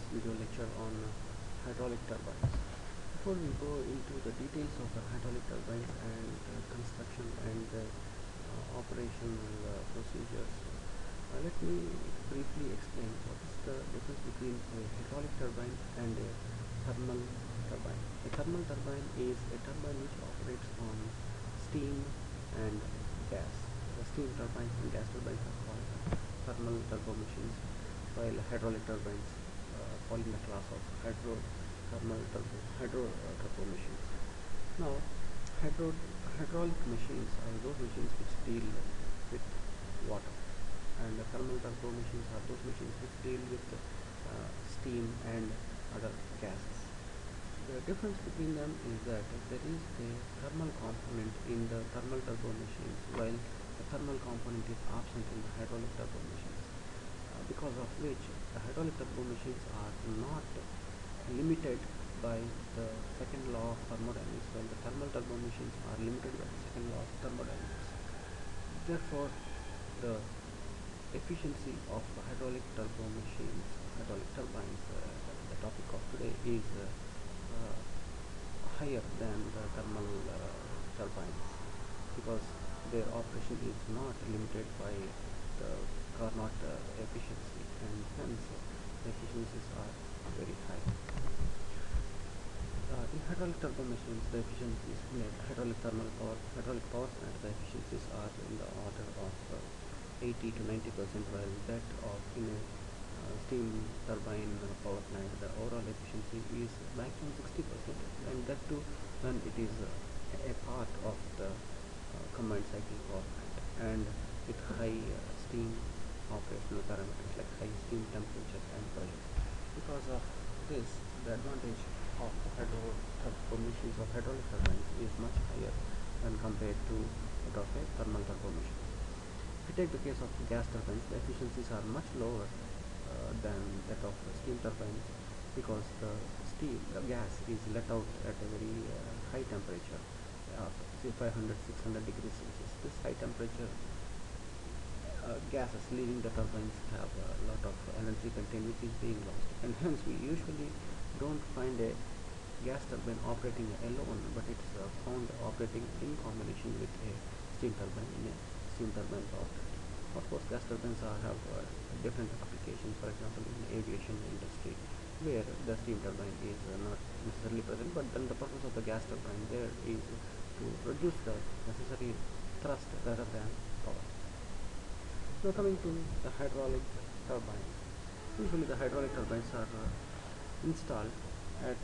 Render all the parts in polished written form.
video lecture on hydraulic turbines. Before we go into the details of the hydraulic turbines and construction and operational procedures, let me briefly explain what is the difference between a hydraulic turbine and a thermal turbine. A thermal turbine is a turbine which operates on steam and gas. The steam turbines and gas turbines are called thermal turbo machines, while hydraulic turbines fall in the class of hydro turbo machines. Now, hydraulic machines are those machines which deal with water, and the thermal turbo machines are those machines which deal with steam and other gases. The difference between them is that there is a thermal component in the thermal turbo machines, while the thermal component is absent in the hydraulic turbo machines, because of which the hydraulic turbo machines are not limited by the second law of thermodynamics, while the thermal turbo machines are limited by the second law of thermodynamics. Therefore, the efficiency of hydraulic turbo machines, hydraulic turbines, the topic of today, is higher than the thermal turbines, because their operation is not limited by the Carnot efficiency, and hence the efficiencies are very high. In hydraulic turbo machines, the efficiencies in a hydraulic power plant, the efficiencies are in the order of 80 to 90%, while that of in a steam turbine power plant, the overall efficiency is maximum 60%, and that too when it is a part of the combined cycle power plant, and with high steam operational parameters like high steam temperature and pressure. Because of this, the advantage of hydro turbo machines of hydraulic turbines is much higher when compared to that of a thermal turbo machine. If we take the case of gas turbines, the efficiencies are much lower than that of steam turbines, because the gas is let out at a very high temperature, say 500 600 degrees Celsius. This high temperature gases leaving the turbines have a lot of energy contained which is being lost, and hence we usually don't find a gas turbine operating alone, but it's found operating in combination with a steam turbine in a steam turbine power plant. Of course, gas turbines have different applications, for example in the aviation industry, where the steam turbine is not necessarily present, but then the purpose of the gas turbine there is to produce the necessary thrust rather than power. Now, coming to the hydraulic turbines, usually the hydraulic turbines are installed at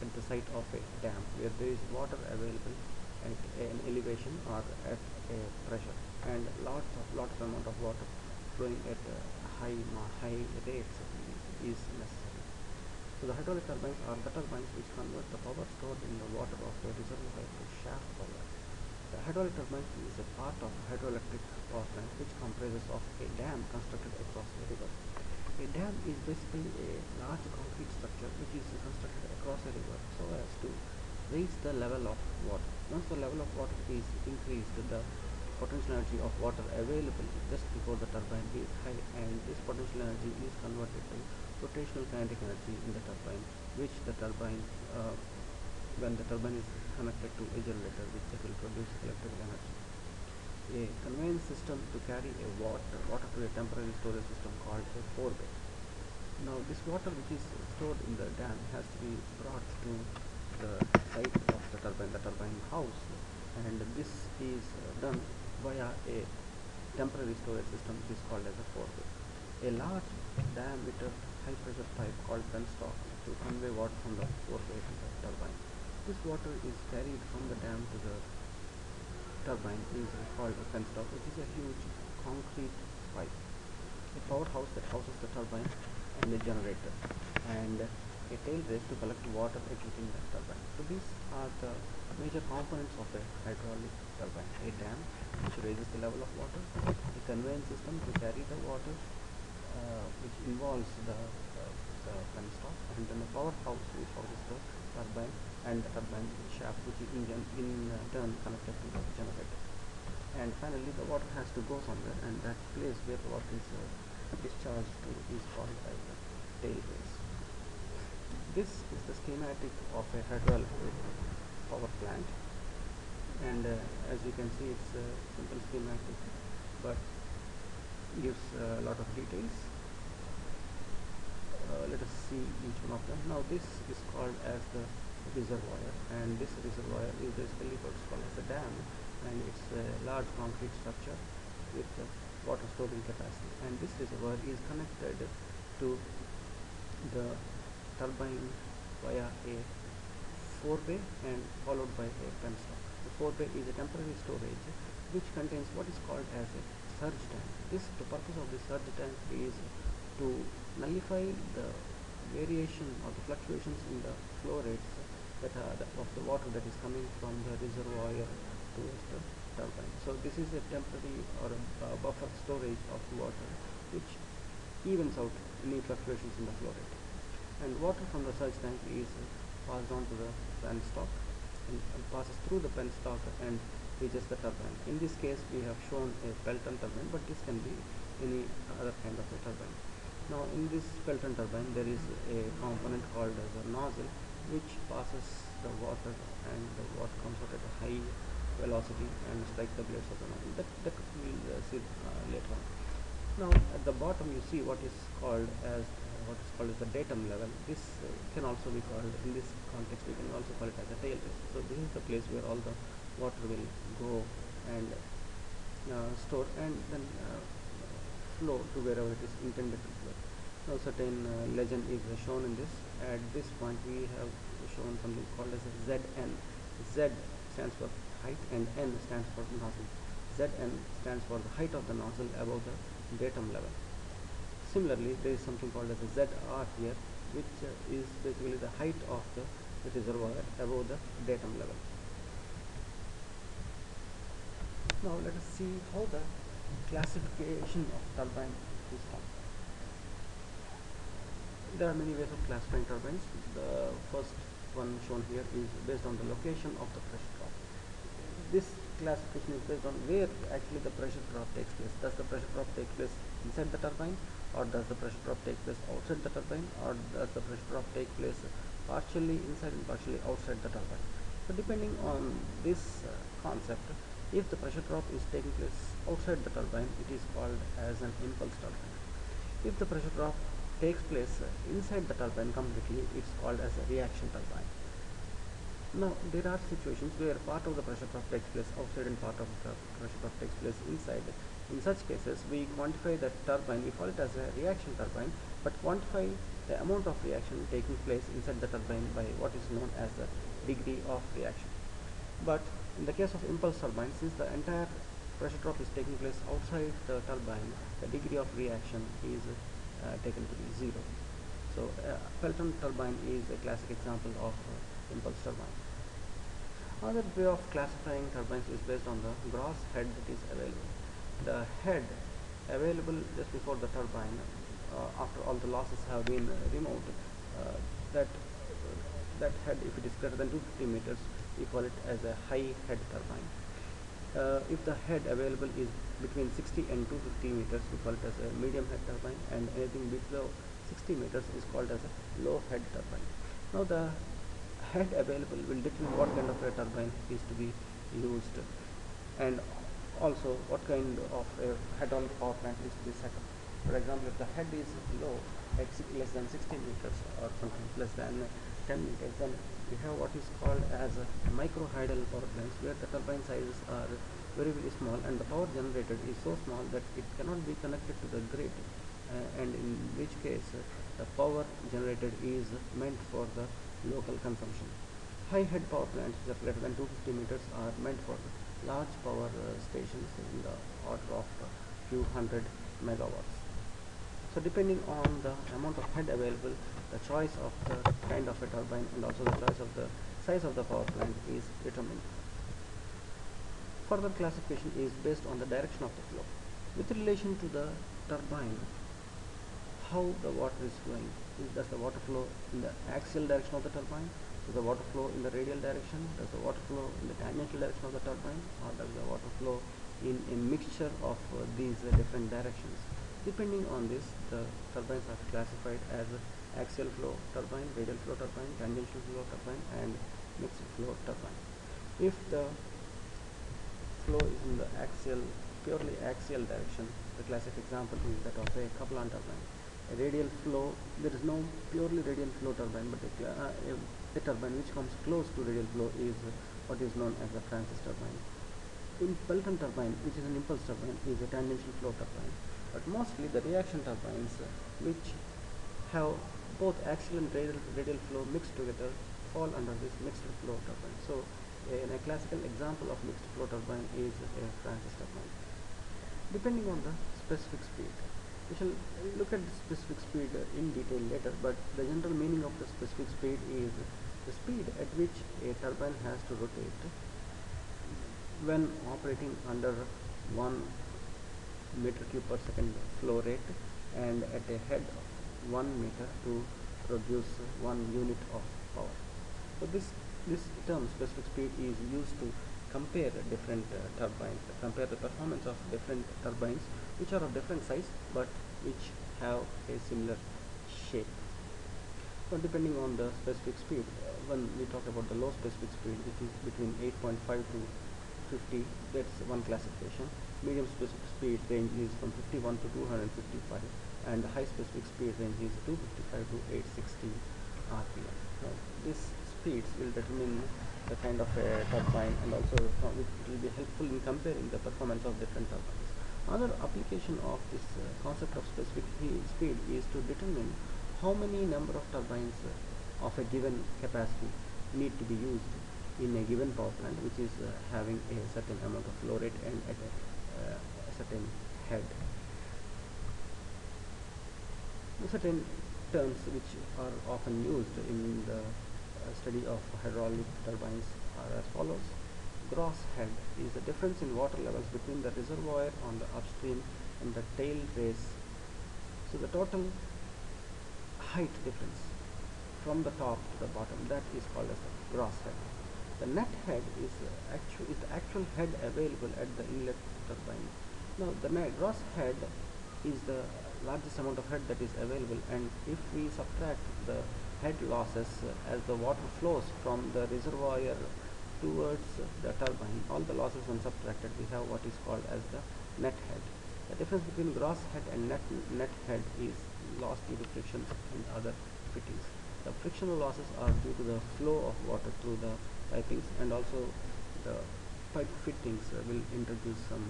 the site of a dam where there is water available at an elevation or at a pressure, and lot of amount of water flowing at high rates is necessary. So the hydraulic turbines are the turbines which convert the power stored in the water of a reservoir to shaft power. The hydraulic turbine is a part of hydroelectric power plant which comprises of a dam constructed across a river. A dam is basically a large concrete structure which is constructed across a river so as to raise the level of water. Once the level of water is increased, the potential energy of water available just before the turbine is high, and this potential energy is converted to rotational kinetic energy in the turbine, which the turbine when the turbine is connected to a generator, which will produce electrical energy. A conveyance system to carry a water to a temporary storage system called a forebay. Now, this water which is stored in the dam has to be brought to the site of the turbine house, and this is done via a temporary storage system which is called as a forebay. A large diameter high pressure pipe called penstock to convey water from the forebay to the turbine. This water is carried from the dam to the turbine is called a penstock, which is a huge concrete pipe. A powerhouse that houses the turbine and a generator, and a tail race to collect water exiting the turbine. So these are the major components of a hydraulic turbine: a dam which raises the level of water, a conveyance system to carry the water, which involves the penstock, and then a powerhouse which houses the turbine, and the turbine shaft which is in turn connected to the generator. And finally, the water has to go somewhere, and that place where the water is discharged to is called as the tail race. This is the schematic of a hydroelectric power plant, and as you can see, it's a simple schematic but gives a lot of details. Let us see each one of them. Now this is called as the reservoir, and this reservoir is basically what's called as a dam, and it's a large concrete structure with water storing capacity, and this reservoir is connected to the turbine via a forebay and followed by a penstock. The forebay is a temporary storage which contains what is called as a surge tank. The purpose of the surge tank is to nullify the variation or the fluctuations in the flow rates of the water that is coming from the reservoir towards the turbine. So this is a temporary or a buffer storage of water which evens out any fluctuations in the flow rate. And water from the surge tank is passed on to the penstock and passes through the penstock and reaches the turbine. In this case, we have shown a Pelton turbine, but this can be any other kind of a turbine. Now, in this Pelton turbine, there is a component called as a nozzle, which passes the water, and the water comes out at a high velocity and strikes the blades of the nozzle. That we'll see later on. Now, at the bottom, you see what is called as the datum level. This can also be called, in this context, we can also call it as a tail race. So this is the place where all the water will go and store and then flow to wherever it is intended to flow. Now certain legend is shown in this. At this point we have shown something called as a ZN. Z stands for height and N stands for nozzle. Zn stands for the height of the nozzle above the datum level. Similarly, there is something called as a ZR here, which is basically the height of the reservoir above the datum level. Now let us see how the classification of turbine is done. There are many ways of classifying turbines. The first one shown here is based on the location of the pressure drop. This classification is based on where actually the pressure drop takes place. Does the pressure drop take place inside the turbine, or does the pressure drop take place outside the turbine, or does the pressure drop take place partially inside and partially outside the turbine? So depending on this concept, if the pressure drop is taking place outside the turbine, it is called as an impulse turbine. If the pressure drop takes place inside the turbine completely, it's called as a reaction turbine. Now there are situations where part of the pressure drop takes place outside and part of the pressure drop takes place inside. In such cases, we quantify the turbine, we call it as a reaction turbine, but quantify the amount of reaction taking place inside the turbine by what is known as the degree of reaction. But in the case of impulse turbine, since the entire pressure drop is taking place outside the turbine, the degree of reaction is taken to be 0. So Pelton turbine is a classic example of impulse turbine. Another way of classifying turbines is based on the gross head that is available. The head available just before the turbine, after all the losses have been removed, that head, if it is greater than 250 meters, we call it as a high head turbine. If the head available is between 60 and 250 meters, we call it as a medium head turbine, and anything below 60 meters is called as a low head turbine. Now the head available will determine what kind of a turbine is to be used, and also what kind of a hydraulic power plant is to be set up. For example, if the head is low at less than 60 meters or something less than 10 meters, then we have what is called as a micro hydraulic power plants, where the turbine sizes are very small and the power generated is so small that it cannot be connected to the grid, and in which case the power generated is meant for the local consumption. High head power plants which are greater than 250 meters are meant for large power stations in the order of few hundred megawatts. So depending on the amount of head available, the choice of the kind of a turbine and also the choice of the size of the power plant is determined. Further classification is based on the direction of the flow. With relation to the turbine, how the water is flowing. Does the water flow in the axial direction of the turbine? Does the water flow in the radial direction? Does the water flow in the tangential direction of the turbine? Or does the water flow in a mixture of these different directions? Depending on this, the turbines are classified as axial flow turbine, radial flow turbine, tangential flow turbine, and mixed flow turbine. If the flow is in the purely axial direction, the classic example is that of a Kaplan turbine. A radial flow, there is no purely radial flow turbine, but a turbine which comes close to radial flow is what is known as a Francis turbine. Pelton turbine, which is an impulse turbine, is a tangential flow turbine. But mostly the reaction turbines, which have both axial and radial flow mixed together, fall under this mixed flow turbine. So a classical example of mixed flow turbine is a Francis turbine. Depending on the specific speed, we shall look at the specific speed in detail later, but the general meaning of the specific speed is the speed at which a turbine has to rotate when operating under 1 meter cube per second flow rate and at a head of 1 meter to produce 1 unit of power. So this term specific speed is used to compare different turbines, compare the performance of different turbines which are of different size but which have a similar shape. So depending on the specific speed, when we talk about the low specific speed, which is between 8.5 to 50, that's one classification. Medium specific speed range is from 51 to 255, and the high specific speed range is 255 to 860 rpm. So these speeds will determine the kind of a turbine, and also it will be helpful in comparing the performance of different turbines. Another application of this concept of specific speed is to determine how many number of turbines of a given capacity need to be used in a given power plant, which is having a certain amount of flow rate and at a certain head. Certain terms which are often used in the study of hydraulic turbines are as follows. Gross head is the difference in water levels between the reservoir on the upstream and the tail race. So the total height difference from the top to the bottom, that is called as the gross head. The net head is the actual head available at the inlet turbine. Now the gross head is the largest amount of head that is available, and if we subtract the head losses as the water flows from the reservoir towards the turbine, all the losses when subtracted, we have what is called as the net head. The difference between gross head and net head is lost due to friction and other fittings. The frictional losses are due to the flow of water through the pipings, and also the pipe fittings will introduce some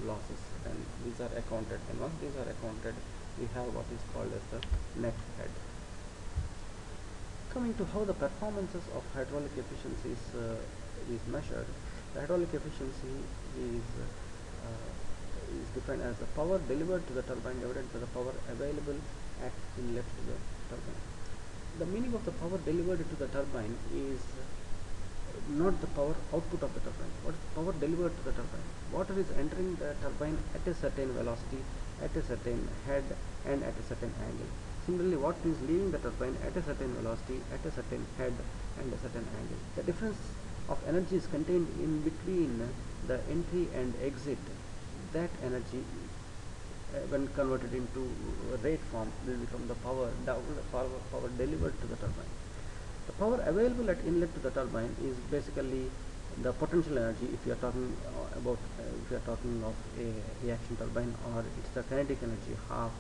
losses, and these are accounted, and once these are accounted, we have what is called as the net head. Coming to how the performances of hydraulic efficiencies is measured, the hydraulic efficiency is defined as the power delivered to the turbine divided by the power available at inlet to the turbine. The meaning of the power delivered to the turbine is not the power output of the turbine. What is the power delivered to the turbine? Water is entering the turbine at a certain velocity, at a certain head, and at a certain angle. Similarly, water is leaving the turbine at a certain velocity, at a certain head, and a certain angle. The difference of energy is contained in between the entry and exit. That energy, when converted into rate form, will become the power delivered to the turbine. The power available at inlet to the turbine is basically the potential energy if you are talking about if you are talking of a reaction turbine, or it's the kinetic energy half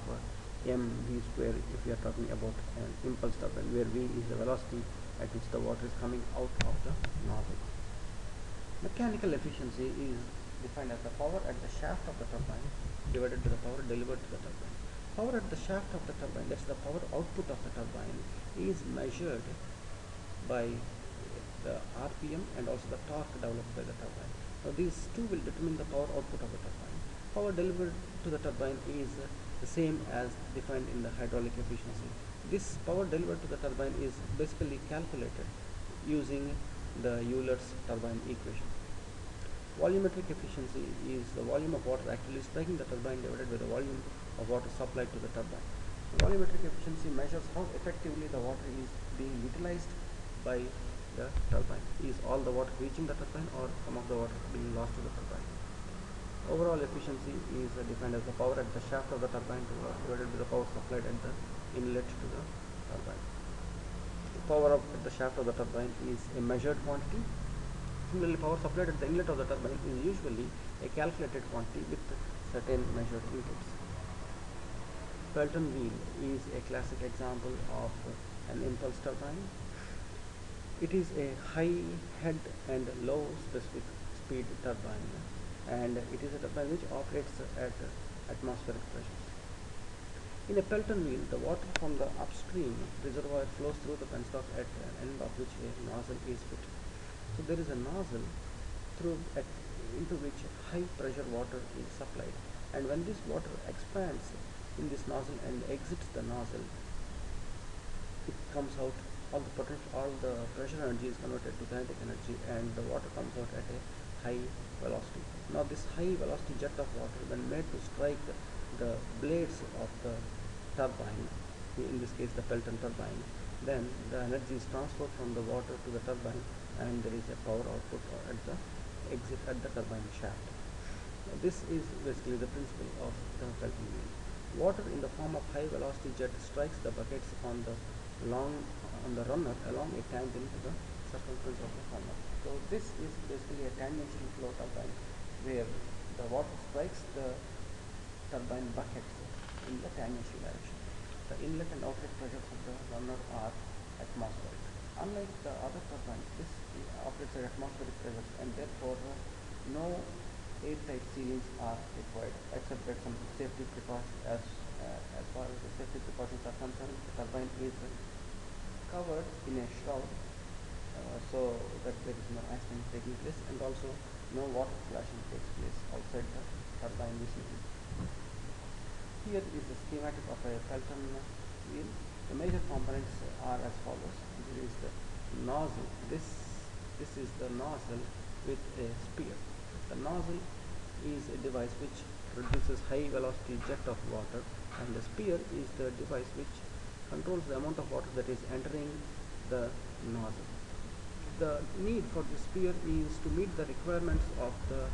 mv square if you are talking about an impulse turbine, where v is the velocity at which the water is coming out of the nozzle. Mechanical efficiency is defined as the power at the shaft of the turbine divided by the power delivered to the turbine. Power at the shaft of the turbine, that's the power output of the turbine, is measured by the RPM and also the torque developed by the turbine. Now these two will determine the power output of the turbine. Power delivered to the turbine is the same as defined in the hydraulic efficiency. This power delivered to the turbine is basically calculated using the Euler's turbine equation. Volumetric efficiency is the volume of water actually striking the turbine divided by the volume of water supplied to the turbine. Volumetric efficiency measures how effectively the water is being utilized by the turbine. Is all the water reaching the turbine, or some of the water being lost to the turbine? Overall efficiency is defined as the power at the shaft of the turbine divided by the power supplied at the inlet to the turbine. The power of the shaft of the turbine is a measured quantity. Similarly, power supplied at the inlet of the turbine is usually a calculated quantity with certain measured inputs. Pelton wheel is a classic example of an impulse turbine. It is a high head and low specific speed turbine, and it is a turbine which operates at atmospheric pressures. In a Pelton wheel, the water from the upstream reservoir flows through the penstock at an end of which a nozzle is fitted. So there is a nozzle into which high pressure water is supplied, and when this water expands in this nozzle and exits the nozzle, it comes out, all the pressure energy is converted to kinetic energy, and the water comes out at a high velocity. Now this high velocity jet of water, when made to strike the blades of the turbine, in this case the Pelton turbine, then the energy is transferred from the water to the turbine, and there is a power output at the exit at the turbine shaft. This is basically the principle of the Pelton wheel. Water in the form of high velocity jet strikes the buckets long on the runner along a tangent to the circumference of the runner. So this is basically a tangential flow turbine where the water strikes the turbine buckets in the tangential direction. The inlet and outlet pressures of the runner are atmospheric. Unlike the other turbines, this operates at atmospheric pressures, and therefore no airtight sealings are required, except that some safety precautions. As far as the safety precautions are concerned, the turbine is covered in a shroud, so that there is no accident taking place, and also no water splashing takes place outside the turbine vicinity. Here is the schematic of a Pelton wheel. The major components are as follows. There is the nozzle. This is the nozzle with a spear. The nozzle is a device which produces high velocity jet of water, and the spear is the device which controls the amount of water that is entering the nozzle. The need for the spear is to meet the requirements of the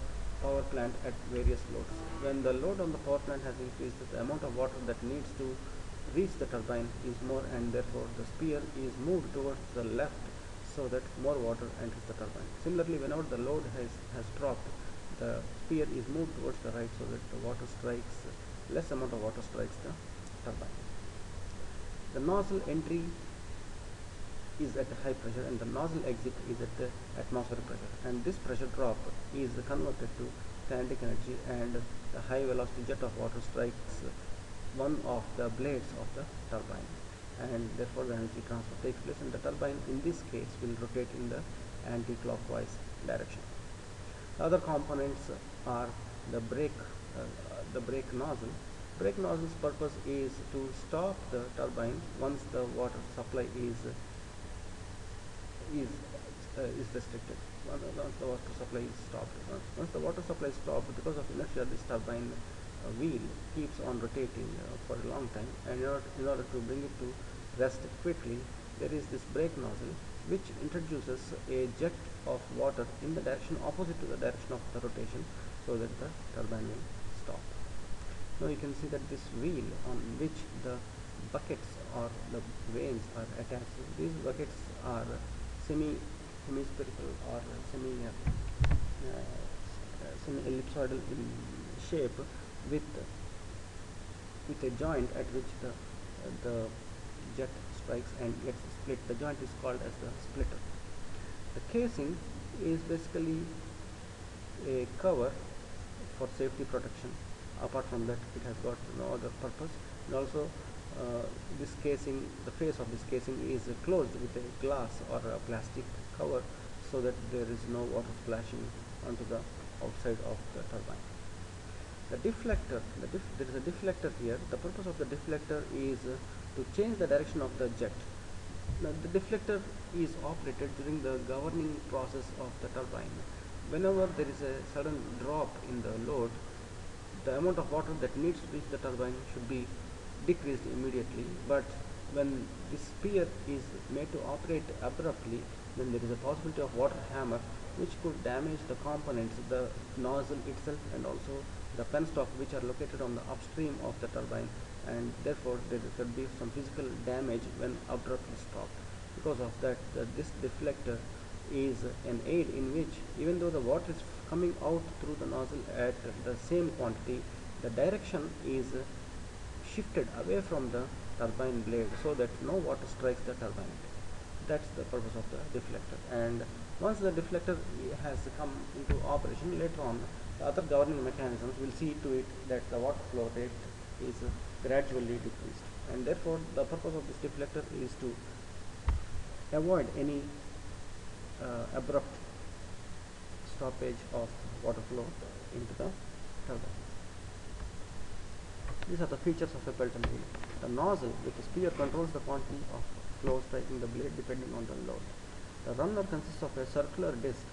power plant at various loads. When the load on the power plant has increased, the amount of water that needs to reach the turbine is more, and therefore the spear is moved towards the left so that more water enters the turbine. Similarly, whenever the load has dropped, the spear is moved towards the right so that less amount of water strikes the turbine. The nozzle entry is at a high pressure, and the nozzle exit is at the atmospheric pressure, and this pressure drop is converted to kinetic energy, and the high velocity jet of water strikes one of the blades of the turbine, and therefore the energy transfer takes place, and the turbine in this case will rotate in the anti-clockwise direction. The other components are the brake nozzle. Brake nozzle's purpose is to stop the turbine once the water supply is restricted. Once the water supply is stopped. Once the water supply is stopped, because of inertia, this turbine wheel keeps on rotating for a long time, and in order to bring it to rest quickly, there is this brake nozzle which introduces a jet of water in the direction opposite to the direction of the rotation, so that the turbine will stop. Now you can see that this wheel on which the buckets or the vanes are attached, these buckets are semi-spherical or semi-ellipsoidal in shape, with a joint at which the jet strikes and gets split. The joint is called as the splitter. The casing is basically a cover for safety protection. Apart from that, it has got no other purpose, and also this casing, the face of this casing is closed with a glass or a plastic cover, so that there is no water splashing onto the outside of the turbine. The deflector, there is a deflector here. The purpose of the deflector is to change the direction of the jet. Now, the deflector is operated during the governing process of the turbine. Whenever there is a sudden drop in the load, the amount of water that needs to reach the turbine should be decreased immediately, but when this spear is made to operate abruptly, then there is a possibility of water hammer which could damage the components, the nozzle itself and also the penstock, which are located on the upstream of the turbine, and therefore there could be some physical damage when abruptly stopped. Because of that, this deflector is an aid in which, even though the water is coming out through the nozzle at the same quantity, the direction is shifted away from the turbine blade so that no water strikes the turbine. That's the purpose of the deflector. And once the deflector has come into operation, later on the other governing mechanisms will see to it that the water flow rate is gradually decreased, and therefore the purpose of this deflector is to avoid any abrupt stoppage of water flow into the turbine. These are the features of a Pelton wheel. The nozzle with a spear controls the quantity of flow striking the blade depending on the load. The runner consists of a circular disc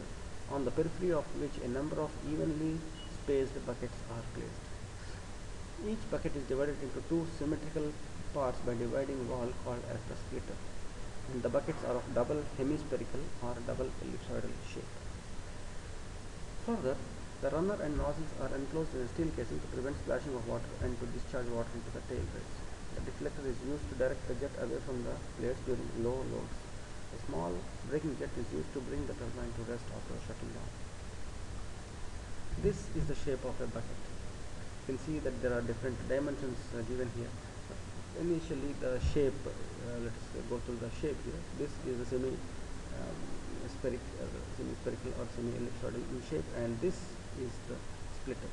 on the periphery of which a number of evenly spaced buckets are placed. Each bucket is divided into two symmetrical parts by dividing wall called as the splitter, and the buckets are of double hemispherical or double ellipsoidal shape. Further, the runner and nozzles are enclosed in a steel casing to prevent splashing of water and to discharge water into the tail rails. The deflector is used to direct the jet away from the blades during low loads. A small braking jet is used to bring the turbine to rest after shutting down. This is the shape of a bucket. You can see that there are different dimensions given here. Initially, the shape, let's go through the shape here. This is a semi-spherical or semi-ellipsoidal in shape, and this is the splitter.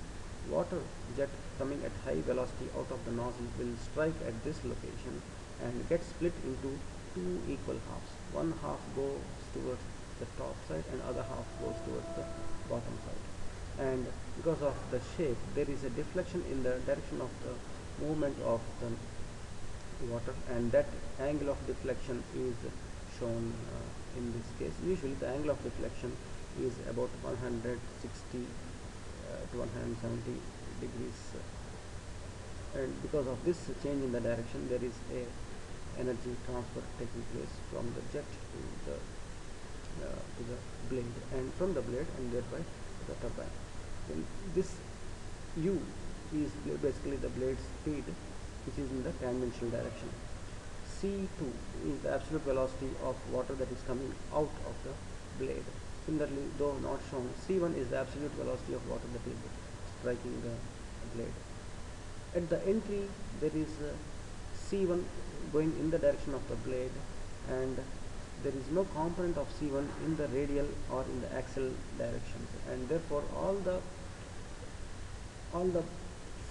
Water jet coming at high velocity out of the nozzle will strike at this location and get split into two equal halves. One half goes towards the top side and other half goes towards the bottom side. And because of the shape, there is a deflection in the direction of the movement of the water, and that angle of deflection is shown in this case. Usually the angle of deflection is about 160 to 170 degrees, and because of this change in the direction, there is a energy transfer taking place from the jet to the blade, and from the blade and thereby the turbine. And this U is basically the blade speed, which is in the tangential direction. C2 is the absolute velocity of water that is coming out of the blade. Similarly, though not shown, C1 is the absolute velocity of water that is striking the blade. At the entry, there is C1 going in the direction of the blade, and there is no component of C1 in the radial or in the axial directions, and therefore all the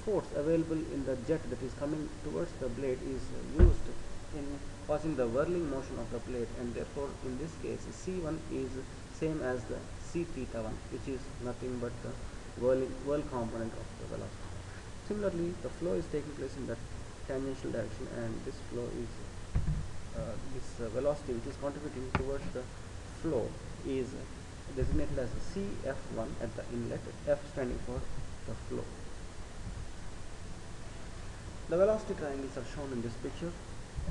force available in the jet that is coming towards the blade is used in causing the whirling motion of the blade, and therefore in this case C1 is same as the C theta 1, which is nothing but the whirl component of the velocity. Similarly, the flow is taking place in the tangential direction, and this flow is this velocity which is contributing towards the flow is designated as CF1 at the inlet, F standing for the flow. The velocity triangles are shown in this picture.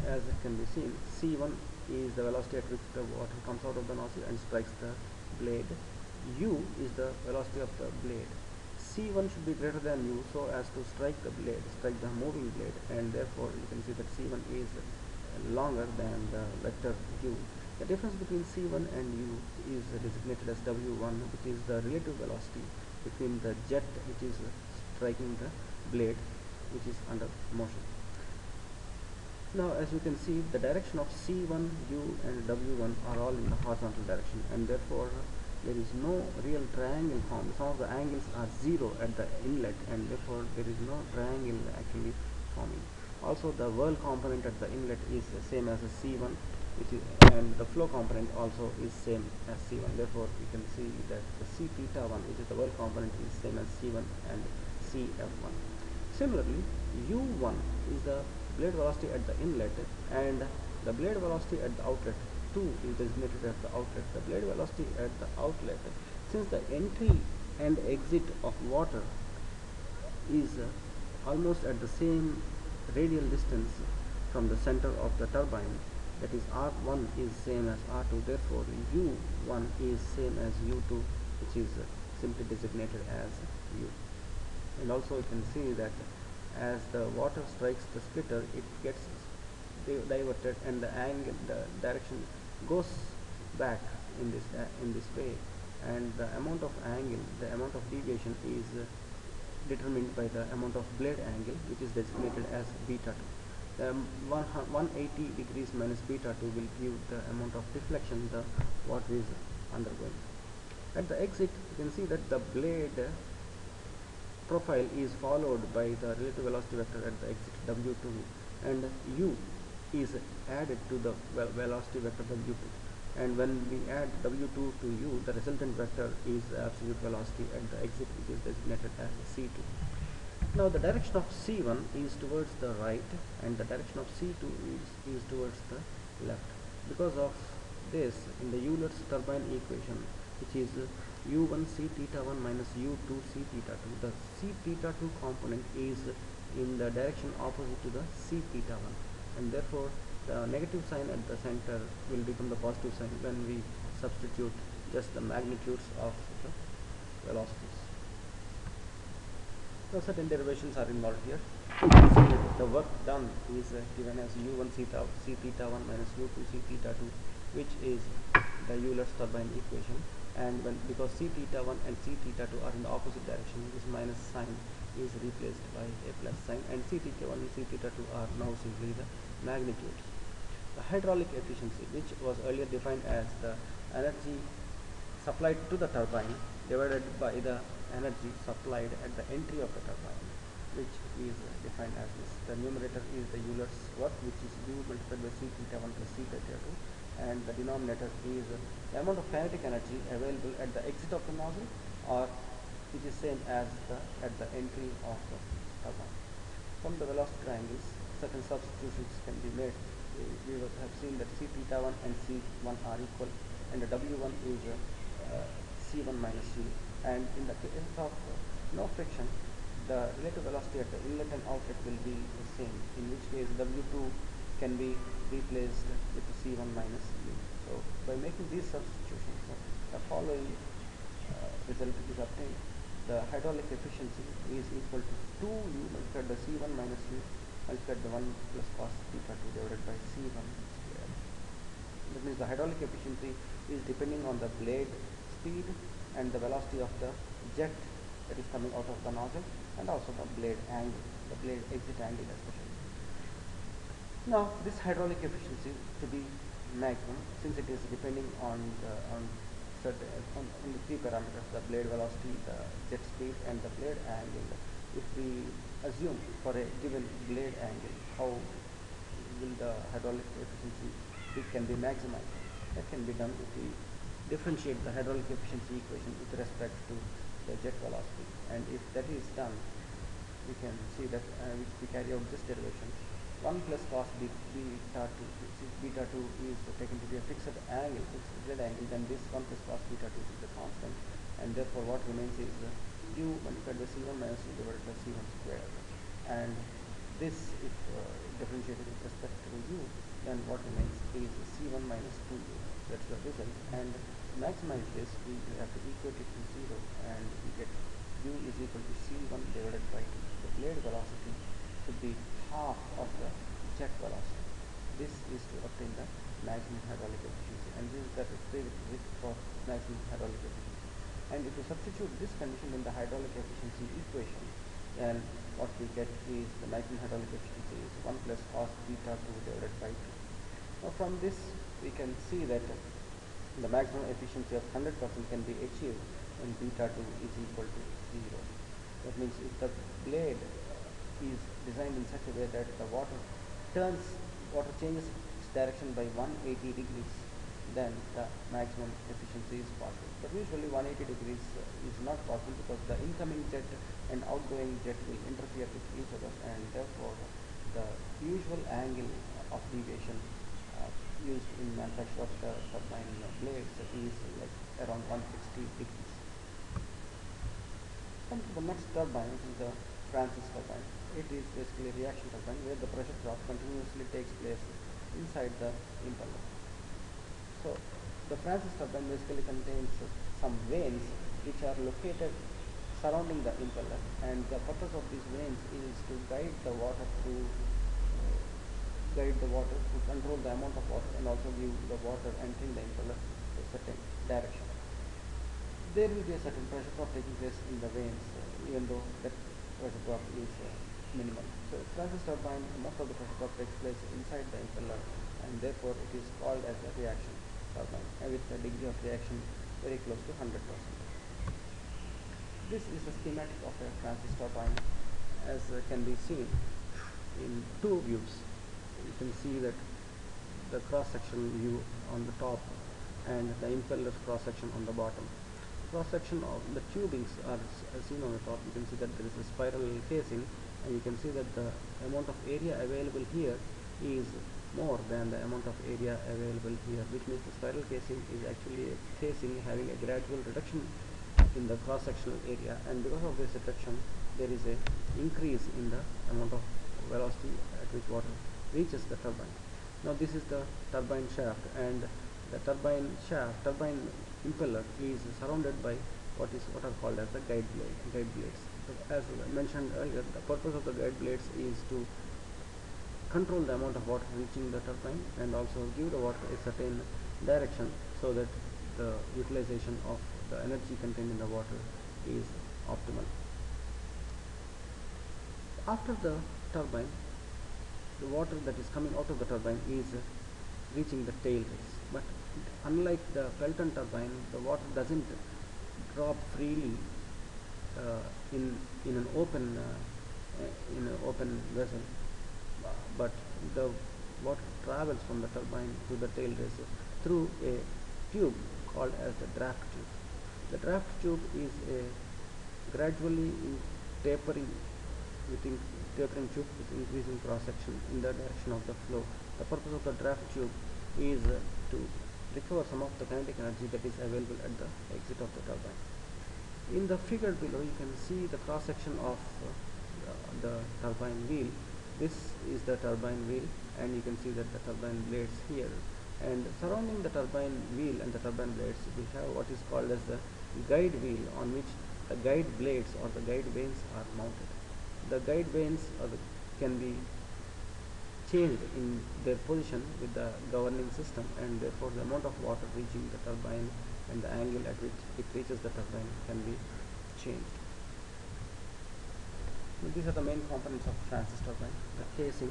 As it can be seen, C1 is the velocity at which the water comes out of the nozzle and strikes the blade. U is the velocity of the blade. C1 should be greater than U so as to strike the blade, strike the moving blade, and therefore you can see that C1 is longer than the vector U. The difference between C1 and U is designated as W1, which is the relative velocity between the jet which is striking the blade, which is under motion. Now, as you can see, the direction of C1, U and W1 are all in the horizontal direction, and therefore there is no real triangle formed. Some of the angles are zero at the inlet, and therefore there is no triangle actually forming. Also, the whirl component at the inlet is the same as a C1, which is, and the flow component also is same as C1. Therefore, you can see that the C theta 1, which is the whirl component, is same as C1 and CF1. Similarly, U1 is the blade velocity at the inlet, and the blade velocity at the outlet 2 is designated as the outlet. The blade velocity at the outlet, since the entry and exit of water is almost at the same radial distance from the center of the turbine, that is R1 is same as R2, therefore U1 is same as U2, which is simply designated as U. And also you can see that as the water strikes the splitter, it gets diverted, and the direction goes back in this way, and the amount of angle, the amount of deviation is determined by the amount of blade angle, which is designated as beta 2. The 180 degrees minus beta 2 will give the amount of deflection the water is undergoing. At the exit, you can see that the blade profile is followed by the relative velocity vector at the exit W2, and U is added to the velocity vector W2, and when we add W2 to U, the resultant vector is the absolute velocity at the exit, which is designated as C2. Now the direction of C1 is towards the right, and the direction of C2 is towards the left. Because of this, in the Euler's turbine equation, which is U1 C theta 1 minus U2 C theta 2, the C theta 2 component is in the direction opposite to the C theta 1, and therefore the negative sign at the center will become the positive sign when we substitute just the magnitudes of the velocities. So certain derivations are involved here. The work done is given as U1 C theta 1 minus U2 C theta 2, which is the Euler's turbine equation, and because C theta 1 and C theta 2 are in the opposite direction, this minus sign is replaced by a plus sign, and C theta 1 and C theta 2 are now simply the magnitudes. The hydraulic efficiency, which was earlier defined as the energy supplied to the turbine divided by the energy supplied at the entry of the turbine, which is defined as this. The numerator is the Euler's work, which is U multiplied by C theta 1 plus C theta 2, and the denominator is the amount of kinetic energy available at the exit of the nozzle, or which is same as at the entry of the turbine. From the velocity triangles, certain substitutions can be made. We have seen that C theta 1 and C1 are equal, and the W1 is C1 minus U, and in the case of no friction, the relative velocity at the inlet and outlet will be the same, in which case W2 can be replaced with C1 minus U. So by making these substitutions, the following result is obtained. The hydraulic efficiency is equal to 2U multiplied by C1 minus U multiplied by 1 plus cos theta 2 divided by C1 squared. That means the hydraulic efficiency is depending on the blade speed and the velocity of the jet that is coming out of the nozzle, and also the blade angle, the blade exit angle especially. Now this hydraulic efficiency to be maximum, since it is depending on the three parameters, the blade velocity, the jet speed, and the blade angle. If we assume for a given blade angle, how will the hydraulic efficiency can be maximized? That can be done if we differentiate the hydraulic efficiency equation with respect to the jet velocity, and if that is done, we can see that we carry out this derivation. 1 plus cos beta 2, since beta 2 is taken to be a fixed angle, fixed blade angle, then this 1 plus cos beta 2 is a constant, and therefore what remains is U multiplied by C1 minus U divided by C1 squared, and this, if differentiated with respect to U, then what remains is C1 minus 2U. That's the result, and to maximize this, we have to equate it to 0, and we get U is equal to C1 divided by 2. The blade velocity should be half of the jet velocity. This is to obtain the maximum hydraulic efficiency, and this is the prerequisite for maximum hydraulic efficiency. And if we substitute this condition in the hydraulic efficiency equation, then what we get is the maximum hydraulic efficiency is 1 plus cos beta 2 divided by 2. Now from this we can see that the maximum efficiency of 100% can be achieved when beta 2 is equal to 0. That means if the blade is designed in such a way that the water changes its direction by 180 degrees, then the maximum efficiency is possible. But usually 180 degrees is not possible, because the incoming jet and outgoing jet will interfere with each other, and therefore the usual angle of deviation used in manufacture of the turbine blades is like around 160 degrees. Come to the next turbine, which is the Francis turbine. It is basically a reaction turbine where the pressure drop continuously takes place inside the impeller. So the Francis turbine basically contains some vanes which are located surrounding the impeller, and the purpose of these vanes is to guide the water to control the amount of water and also give the water entering the impeller a certain direction. There will be a certain pressure drop taking place in the vanes, even though that pressure drop is minimal. So Francis turbine, most of the pressure drop takes place inside the impeller, and therefore it is called as a reaction turbine, with a degree of reaction very close to 100%. This is a schematic of a Francis turbine, as can be seen in two views. You can see that the cross-section view on the top and the impeller cross-section on the bottom. Cross-section of the tubings are seen on the top. You can see that there is a spiral casing, and you can see that the amount of area available here is more than the amount of area available here, which means the spiral casing is actually a casing having a gradual reduction in the cross-sectional area, and because of this reduction there is a increase in the amount of velocity at which water reaches the turbine. Now this is the turbine shaft, and the turbine impeller is surrounded by what are called as the guide blades. So as mentioned earlier, the purpose of the guide blades is to control the amount of water reaching the turbine and also give the water a certain direction so that the utilization of the energy contained in the water is optimal. After the turbine, the water that is coming out of the turbine is reaching the tail race, but unlike the Pelton turbine, the water doesn't drop freely uh, in in an open vessel, but the water travels from the turbine to the tail race through a tube called as the draft tube. The draft tube is a gradually tapering tapering tube with increasing cross section in the direction of the flow. The purpose of the draft tube is to recover some of the kinetic energy that is available at the exit of the turbine. In the figure below, you can see the cross section of the turbine wheel. This is the turbine wheel, and you can see that the turbine blades here, and surrounding the turbine wheel and the turbine blades we have what is called as the guide wheel, on which the guide blades or the guide vanes are mounted. The guide vanes can be changed in their position with the governing system, and therefore the amount of water reaching the turbine and the angle at which it reaches the turbine can be changed. So these are the main components of Francis turbine. The casing.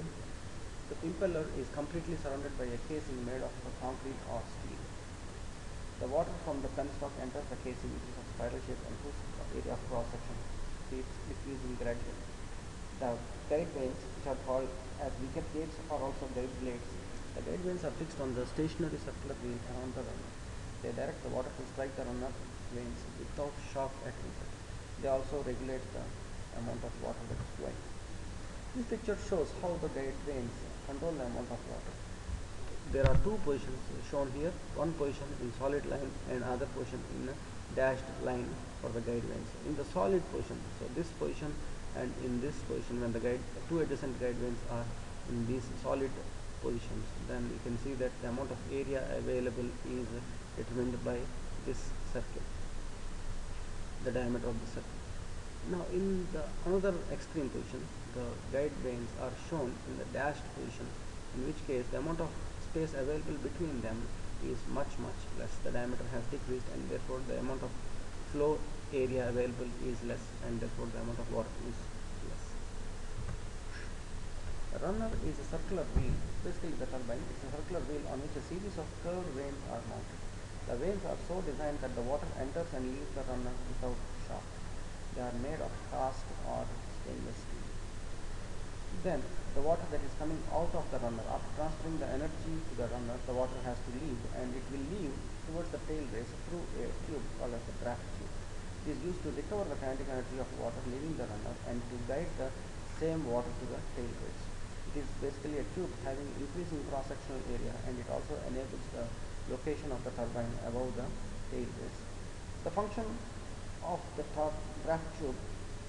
The impeller is completely surrounded by a casing made of concrete or steel. The water from the penstock enters the casing, which is of spiral shape and whose area of cross section keeps decreasing gradually. The guide vanes, which are called as wicket gates, are also guide blades. The guide vanes are fixed on the stationary circular wheel around the runner. They direct the water to strike the runner vanes without shock at impact. They also regulate the amount of water that is flowing. This picture shows how the guide vanes control the amount of water. There are two positions shown here, one position in solid line and other position in a dashed line for the guide vanes. In the solid position, so this position and in this position, when the two adjacent guide vanes are in these solid positions, then you can see that the amount of area available is determined by this circle, the diameter of the circle. Now in the another extreme position, the guide vanes are shown in the dashed position, in which case the amount of space available between them is much less. The diameter has decreased, and therefore the amount of flow area available is less, and therefore the amount of water is less. A runner is a circular wheel, basically the turbine. It's a circular wheel on which a series of curved vanes are mounted. The vanes are so designed that the water enters and leaves the runner without shock. They are made of cast or stainless steel. Then the water that is coming out of the runner, after transferring the energy to the runner, the water has to leave, and it will leave towards the tail race through a tube called as the draft tube. It is used to recover the kinetic energy of water leaving the runner and to guide the same water to the tail race. It is basically a tube having increasing cross-sectional area, and it also enables the location of the turbine above the tail race. The function of the draft tube,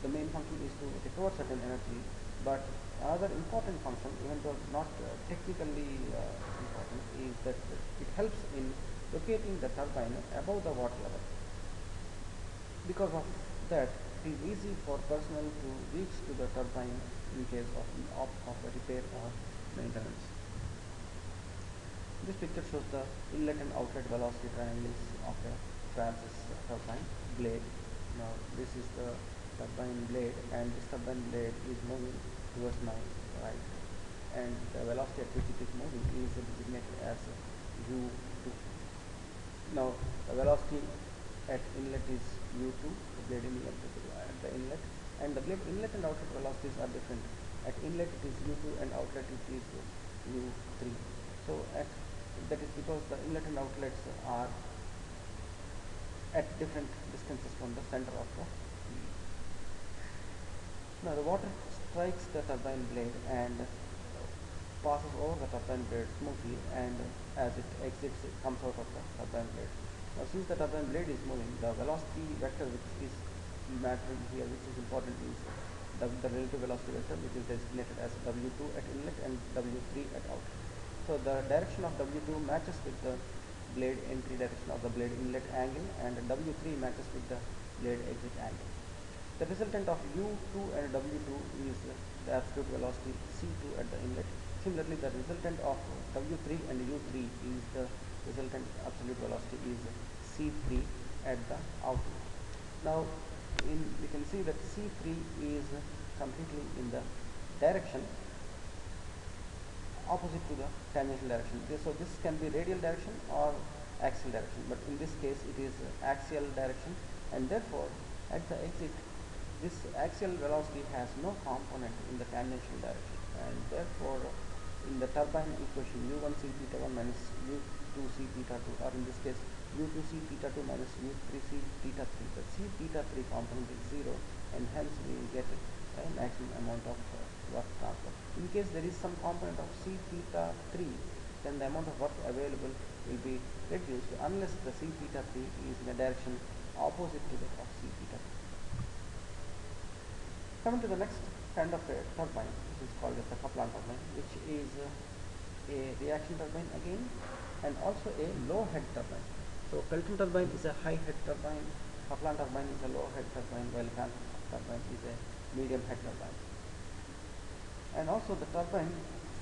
the main function is to recover certain energy But another important function, even though not technically important, is that it helps in locating the turbine above the water level. Because of that, it is easy for personnel to reach to the turbine in case of a repair or maintenance. This picture shows the inlet and outlet velocity triangles of a Francis turbine blade. Now this is the turbine blade, and this turbine blade is moving towards my right, and the velocity at which it is moving is designated as u2. Now the velocity at inlet is u2, the blade inlet at the inlet, and the blade inlet and outlet velocities are different. At inlet it is u2 and outlet it is u3. So that is because the inlet and outlets are at different distances from the center of the wheel. Now the water strikes the turbine blade and passes over the turbine blade smoothly, and as it exits it comes out of the turbine blade. Now since the turbine blade is moving, the velocity vector which is mattering here, which is important, is the relative velocity vector, which is designated as w2 at inlet and w3 at outlet. So the direction of w2 matches with the blade entry direction of the blade inlet angle, and w3 matches with the blade exit angle. The resultant of u2 and w2 is the absolute velocity c2 at the inlet. Similarly, the resultant of w3 and u3 is the resultant absolute velocity is c3 at the outlet. Now we can see that c3 is completely in the direction opposite to the tangential direction. So this can be radial direction or axial direction, but in this case it is axial direction, and therefore at the exit this axial velocity has no component in the tangential direction, and therefore in the turbine equation u1 c theta 1 minus u2 c theta 2, or in this case u2 c theta 2 minus u3 c theta 3, the c theta 3 component is 0, and hence we get a maximum amount of work transfer. In case there is some component of c theta 3, then the amount of work available will be reduced unless the c theta 3 is in a direction opposite to that of c theta 2. Coming to the next kind of a turbine, which is called as the Kaplan turbine, which is a reaction turbine again, and also a low head turbine. So Pelton turbine is a high head turbine, Kaplan turbine is a low head turbine, while Francis turbine is a medium head turbine. And also the turbine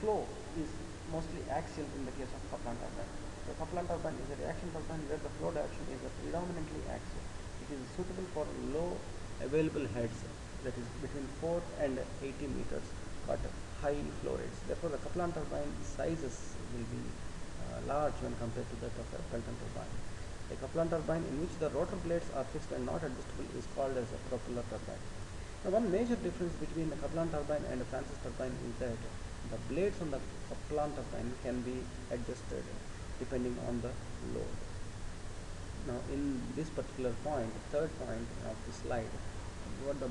flow is mostly axial in the case of Kaplan turbine. The Kaplan turbine is a reaction turbine where the flow direction is predominantly axial. It is suitable for low available heads, that is between 4 and 80 meters, but high flow rates. Therefore the Kaplan turbine sizes will be large when compared to that of a Pelton turbine. A Kaplan turbine in which the rotor blades are fixed and not adjustable is called as a propeller turbine. Now one major difference between the Kaplan turbine and the Francis turbine is that the blades on the Kaplan turbine can be adjusted depending on the load. Now in this particular point, third point of the slide, what the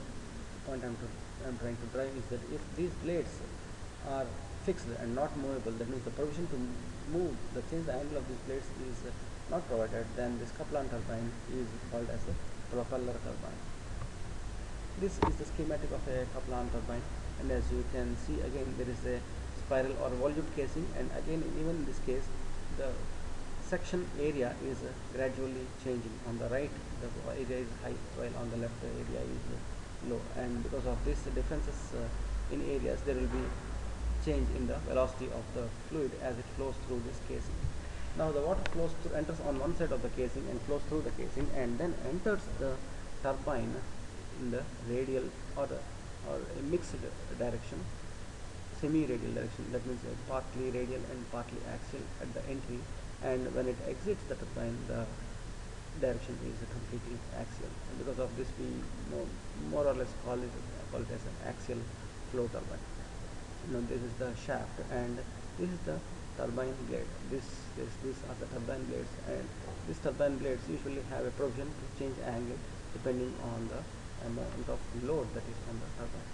point I'm trying to drive is that if these blades are fixed and not movable, that means the provision to change the angle of these blades is not provided, then this Kaplan turbine is called as a propeller turbine. This is the schematic of a Kaplan turbine, and as you can see again there is a spiral or volute casing, and again even in this case the section area is gradually changing. On the right the area is high, while on the left the area is low, and because of this differences in areas, there will be change in the velocity of the fluid as it flows through this casing. Now the water enters on one side of the casing and flows through the casing, and then enters the turbine in the radial or a mixed direction, semi-radial direction, that means partly radial and partly axial at the entry, and when it exits the turbine the direction is completely axial, and because of this we more or less call it as an axial flow turbine. Now this is the shaft, and this is the turbine blade. These are the turbine blades, and these turbine blades usually have a provision to change angle depending on the amount of load that is on the turbine.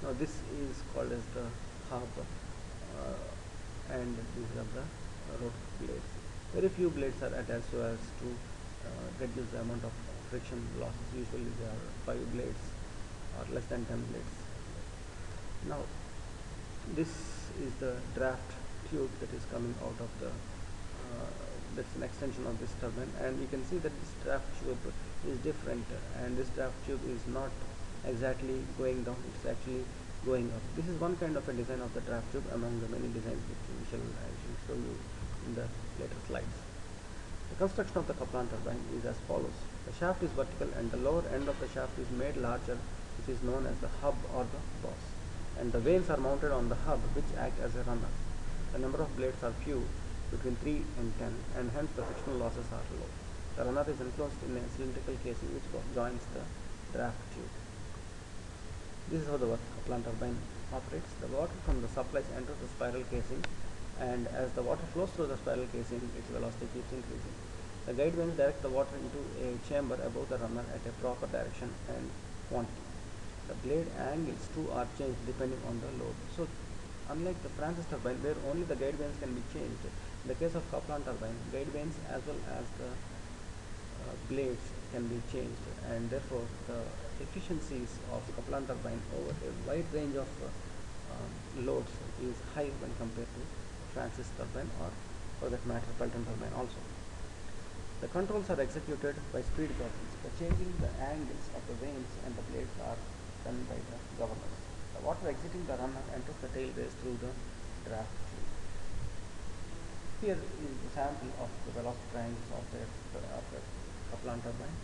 Now this is called as the hub, and these are the rotor blades. Very few blades are attached so as to reduce the amount of friction losses. Usually there are 5 blades or less than 10 blades. Now this is the draft tube that is coming out of the that's an extension of this turbine, and you can see that this draft tube is different, and this draft tube is not exactly going down, it's actually going up. This is one kind of a design of the draft tube among the many designs which we shall I shall show you in the later slides. The construction of the Kaplan turbine is as follows. The shaft is vertical and the lower end of the shaft is made larger, which is known as the hub or the boss, and the vanes are mounted on the hub, which act as a runner. The number of blades are few, between 3 and 10, and hence the frictional losses are low. The runner is enclosed in a cylindrical casing which joins the draft tube. This is how the Kaplan turbine operates. The water from the supplies enters the spiral casing, and as the water flows through the spiral casing, its velocity keeps increasing. The guide vanes direct the water into a chamber above the runner at a proper direction and quantity. The blade angles too are changed depending on the load. So, unlike the Francis turbine where only the guide vanes can be changed, in the case of Kaplan turbine, guide vanes as well as the blades can be changed, and therefore the efficiencies of Kaplan turbine over a wide range of loads is high when compared to Francis turbine, or for that matter Pelton turbine also. The controls are executed by speed governors. The changing the angles of the vanes and the blades are done by the governors. The water exiting the runner enters the tail race through the draft tube. Here is the sample of the velocity triangles of the Kaplan turbine,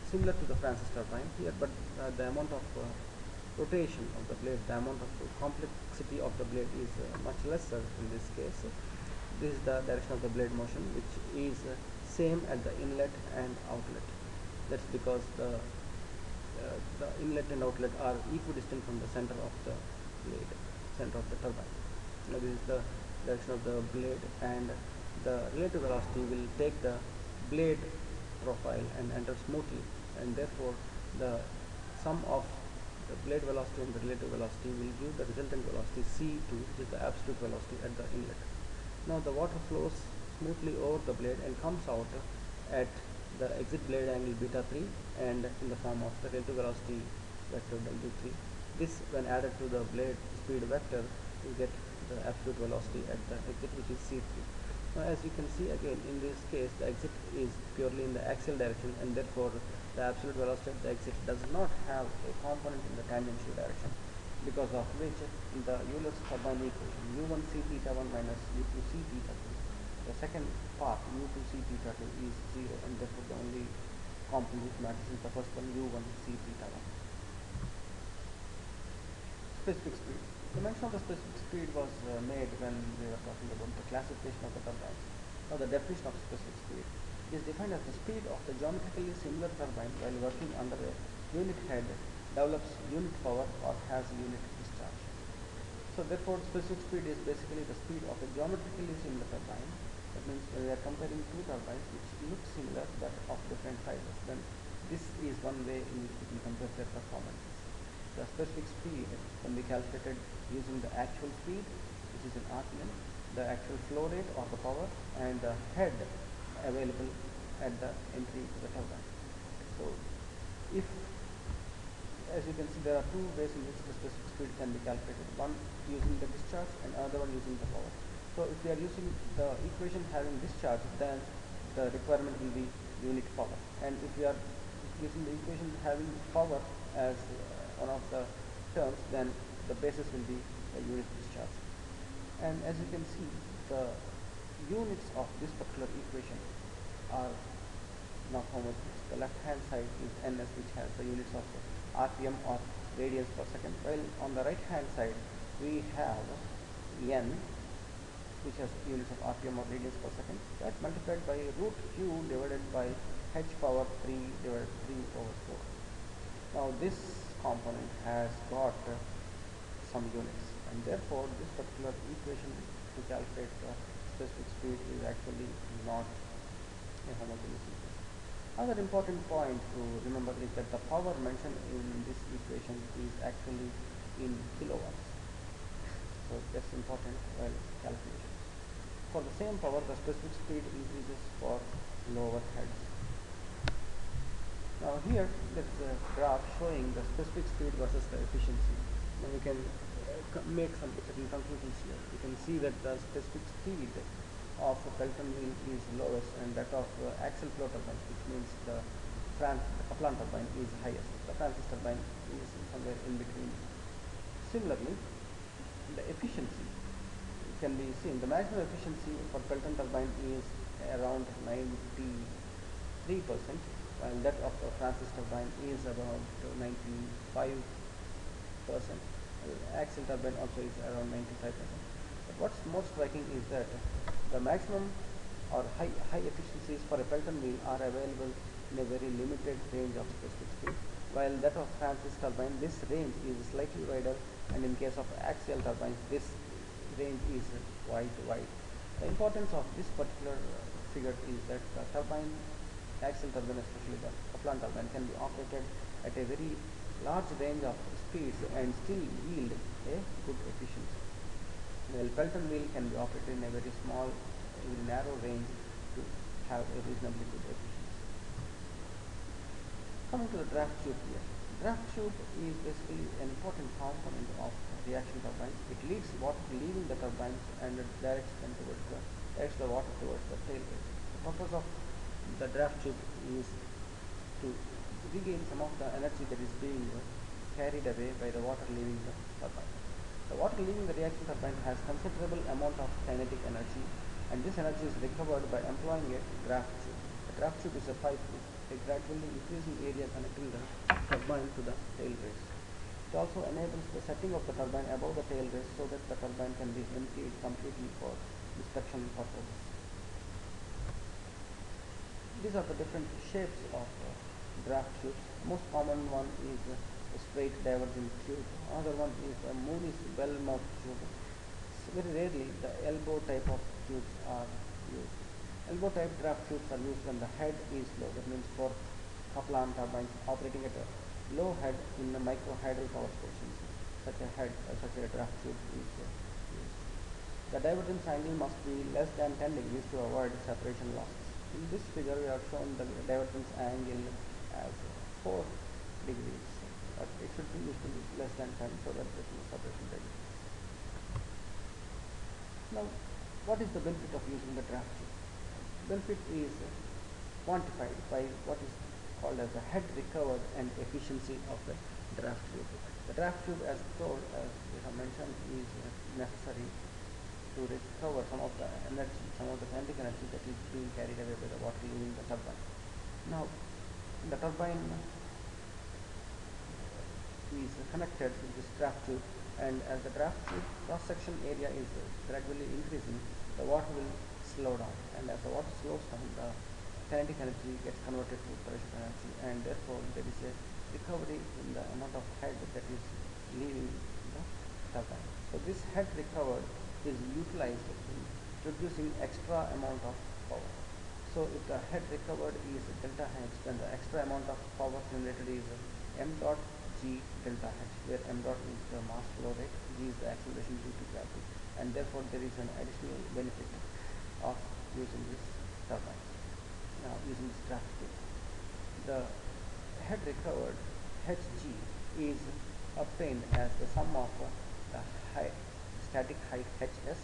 similar to the Francis turbine here, but the amount of rotation of the blade, the amount of complexity of the blade is much lesser in this case. This is the direction of the blade motion, which is same at the inlet and outlet. That's because the inlet and outlet are equidistant from the center of the blade, center of the turbine. Now this is the direction of the blade, and the relative velocity will take the blade profile and enter smoothly, and therefore the sum of the blade velocity and the relative velocity will give the resultant velocity C2, which is the absolute velocity at the inlet. Now the water flows smoothly over the blade and comes out at the exit blade angle beta 3 and in the form of the relative velocity vector W3. This, when added to the blade speed vector, you get the absolute velocity at the exit, which is C3. Now as you can see again, in this case the exit is purely in the axial direction, and therefore the absolute velocity at the exit does not have a component in the tangential direction, because of which in the Euler's turbine equation u1 c theta 1 minus u2 c theta 2, the second part u2 c theta 2 is 0, and therefore the only component which matters is the first one u1 c theta 1. Specific speed. The mention of the specific speed was made when we were talking about the classification of the turbines. Now the definition of specific speed is defined as the speed of the geometrically similar turbine while working under a unit head develops unit power or has unit discharge. So therefore specific speed is basically the speed of a geometrically similar turbine. That means when we are comparing two turbines which look similar but of different sizes, then this is one way in which we can compare their performances. The specific speed can be calculated using the actual speed, which is in RPM, the actual flow rate or the power, and the head available at the entry to the turbine. So if, as you can see, there are two ways in which the specific speed can be calculated, one using the discharge and another one using the power. So if we are using the equation having discharge, then the requirement will be unit power, and if we are using the equation having power as one of the terms, then the basis will be a unit discharge. And as you can see, the units of this particular equation are not homogeneous. The left hand side is ns, which has the units of rpm or radians per second, while on the right hand side we have n, which has units of rpm or radians per second, that multiplied by root q divided by h power 3 divided 3 over 4. Now this component has got some units, and therefore this particular equation to calculate the specific speed is actually not a homogeneous equation. Another important point to remember is that the power mentioned in this equation is actually in kilowatts. So that's important while calculation. For the same power, the specific speed increases for lower heads. Now here there's a graph showing the specific speed versus the efficiency. Now we can make some certain conclusions here. We can see that the specific speed of a Pelton wheel is lowest and that of axial flow turbines, which means the Kaplan turbine, is highest. The Francis turbine is somewhere in between. Similarly, the efficiency can be seen. The maximum efficiency for Pelton turbine is around 93%, while that of the Francis turbine is about 95%. Axial turbine also is around 95%. But what's more striking is that the maximum or high efficiencies for a Pelton wheel are available in a very limited range of specific speed, while that of Francis turbine, this range is slightly wider, and in case of axial turbines, this range is quite wide. The importance of this particular figure is that the turbine, axial turbine, especially the Kaplan turbine, can be operated at a very large range of speeds and still yield a good efficiency. While Pelton wheel can be operated in a very small, very narrow range to have a reasonably good efficiency. Coming to the draft tube here. Draft tube is basically an important component of reaction turbines. It leads water leaving the turbines and directs the water towards the tail race. The purpose of the draft tube is to regain some of the energy that is being carried away by the water leaving the turbine. The water leaving the reaction turbine has considerable amount of kinetic energy, and this energy is recovered by employing a draft tube. The draft tube is a pipe with a gradually increasing area connecting the turbine to the tail race. It also enables the setting of the turbine above the tail race so that the turbine can be emptied completely for inspection purposes. These are the different shapes of draft tubes. The most common one is a straight divergent tube. Another one is a Mooney's bell mouth tube. Very rarely the elbow type of tubes are used. Elbow type draft tubes are used when the head is low. That means for Kaplan turbines operating at a low head in the microhydral power stations. Such a draft tube is used. The divergence angle must be less than 10 degrees to avoid separation losses. In this figure, we have shown the divergence angle as 4 degrees, but it should be usually less than 10 so that there is no separation takes place. Now, what is the benefit of using the draft tube? Benefit is quantified by what is called as the head recovered and efficiency of the draft tube. The draft tube, as told, as we have mentioned, is necessary to recover some of the energy, some of the kinetic energy that is being carried away by the water leaving the turbine. Now, the turbine is connected with this draft tube, and as the draft tube cross section area is gradually increasing, the water will slow down, and as the water slows down, the kinetic energy gets converted to pressure energy, and therefore there is a recovery in the amount of head that is leaving the turbine. So this head recovered is utilized in producing extra amount of power. So if the head recovered is delta H, then the extra amount of power generated is m dot g delta H, where m dot is the mass flow rate, g is the acceleration due to gravity, and therefore there is an additional benefit of using this turbine. Now using this draft tube, the head recovered Hg is obtained as the sum of the static height Hs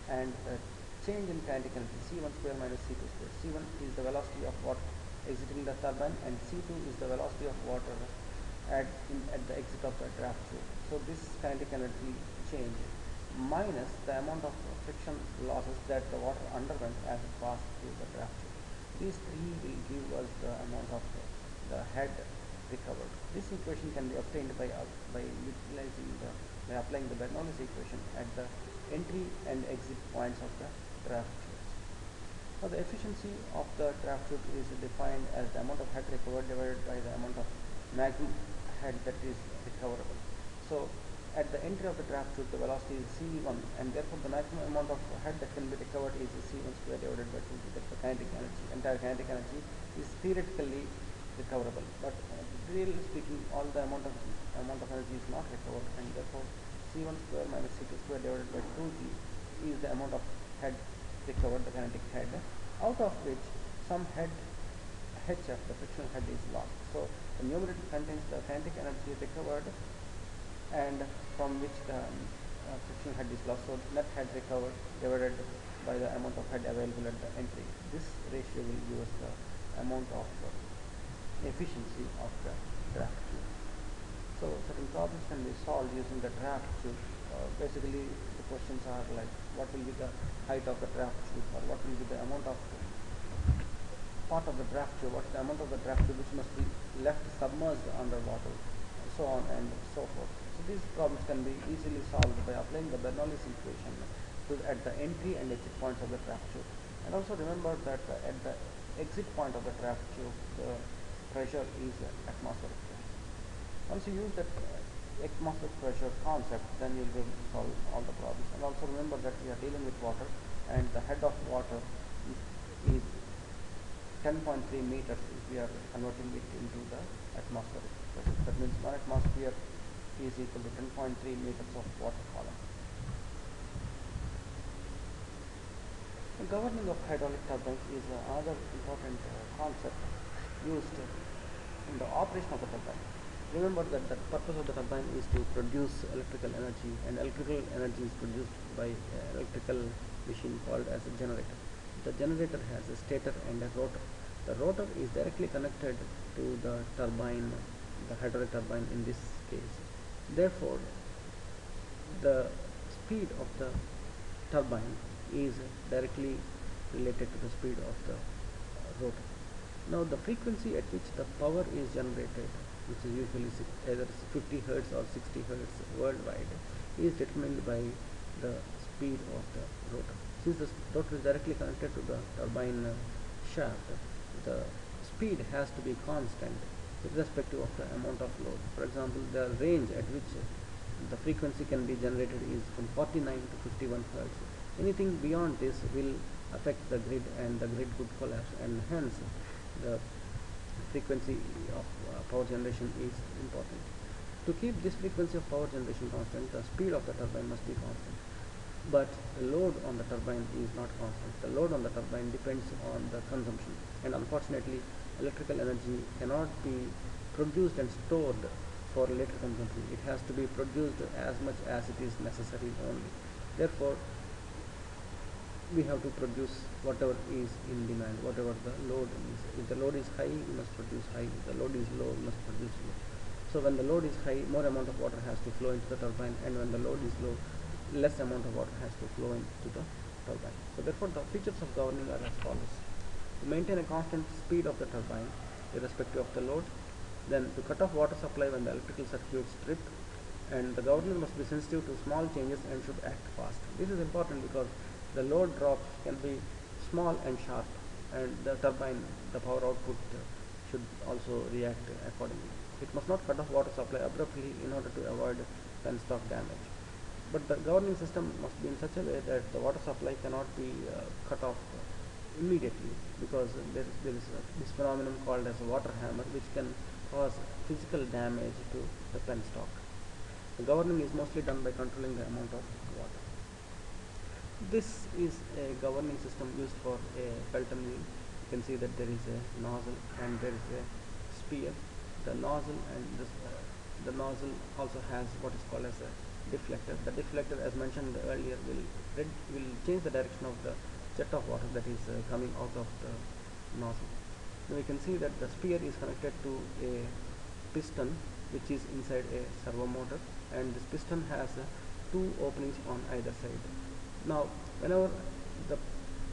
and the change in kinetic energy C1 square minus C2 square. C1 is the velocity of water exiting the turbine, and C2 is the velocity of water at the exit of the draft tube. So this kinetic energy change minus the amount of friction losses that the water underwent as it passed through the draft tube. These three will give us the amount of the head recovered. This equation can be obtained by applying the Bernoulli's equation at the entry and exit points of the draft tubes. Now the efficiency of the draft tube is defined as the amount of head recovered divided by the amount of maximum head that is recoverable. So at the entry of the draft tube, the velocity is C1, and therefore the maximum amount of head that can be recovered is C1 square divided by 2g. That's the kinetic energy. Entire kinetic energy is theoretically recoverable, but really speaking, all the amount of energy is not recovered, and therefore C1 square minus C2 square divided by 2g is the amount of head recovered, the kinetic head, out of which some head HF, the frictional head, is lost. So the numerator contains the kinetic energy recovered and from which the frictional head is lost. So net head recovered divided by the amount of head available at the entry. This ratio will give us the amount of efficiency of the draft tube. So certain problems can be solved using the draft tube. Basically, the questions are like, what will be the height of the draft tube, or what will be the amount of part of the draft tube, what's the amount of the draft tube which must be left submerged underwater, so on and so forth. So these problems can be easily solved by applying the Bernoulli's equation at the entry and exit points of the draft tube. And also remember that at the exit point of the draft tube, the pressure is atmospheric pressure. Once you use that atmospheric pressure concept, then you'll be able to solve all the problems. And also remember that we are dealing with water, and the head of water is 10.3 meters if we are converting it into the atmospheric pressure. That means 1 atmosphere is equal to 10.3 meters of water column. The governing of hydraulic turbines is another important concept used in the operation of the turbine. Remember that the purpose of the turbine is to produce electrical energy, and electrical energy is produced by an electrical machine called as a generator. The generator has a stator and a rotor. The rotor is directly connected to the turbine, the hydraulic turbine in this case. Therefore, the speed of the turbine is directly related to the speed of the rotor. Now the frequency at which the power is generated, which is usually either 50 Hz or 60 Hz worldwide, is determined by the speed of the rotor. Since the rotor is directly connected to the turbine shaft, the speed has to be constant irrespective of the amount of load. For example, the range at which the frequency can be generated is from 49 to 51 Hz. Anything beyond this will affect the grid, and the grid could collapse, and hence the frequency of power generation is important. To keep this frequency of power generation constant, the speed of the turbine must be constant. But the load on the turbine is not constant. The load on the turbine depends on the consumption, and unfortunately electrical energy cannot be produced and stored for later consumption. It has to be produced as much as it is necessary only. Therefore, we have to produce whatever is in demand, whatever the load is. If the load is high, we must produce high. If the load is low, we must produce low. So when the load is high, more amount of water has to flow into the turbine, and when the load is low, less amount of water has to flow into the turbine. So therefore the features of governing are as follows: to maintain a constant speed of the turbine irrespective of the load, then to cut off water supply when the electrical circuits trip, and the governor must be sensitive to small changes and should act fast. This is important because the load drops can be small and sharp, and the turbine, the power output should also react accordingly. It must not cut off water supply abruptly in order to avoid penstock damage. But the governing system must be in such a way that the water supply cannot be cut off immediately, because there is this phenomenon called as a water hammer, which can cause physical damage to the penstock. The governing is mostly done by controlling the amount of water. This is a governing system used for a Pelton wheel. You can see that there is a nozzle and there is a spear. The nozzle and the nozzle also has what is called as a deflector. The deflector, as mentioned earlier, will change the direction of the jet of water that is coming out of the nozzle. Now we can see that the spear is connected to a piston which is inside a servo motor, and this piston has two openings on either side. Now whenever the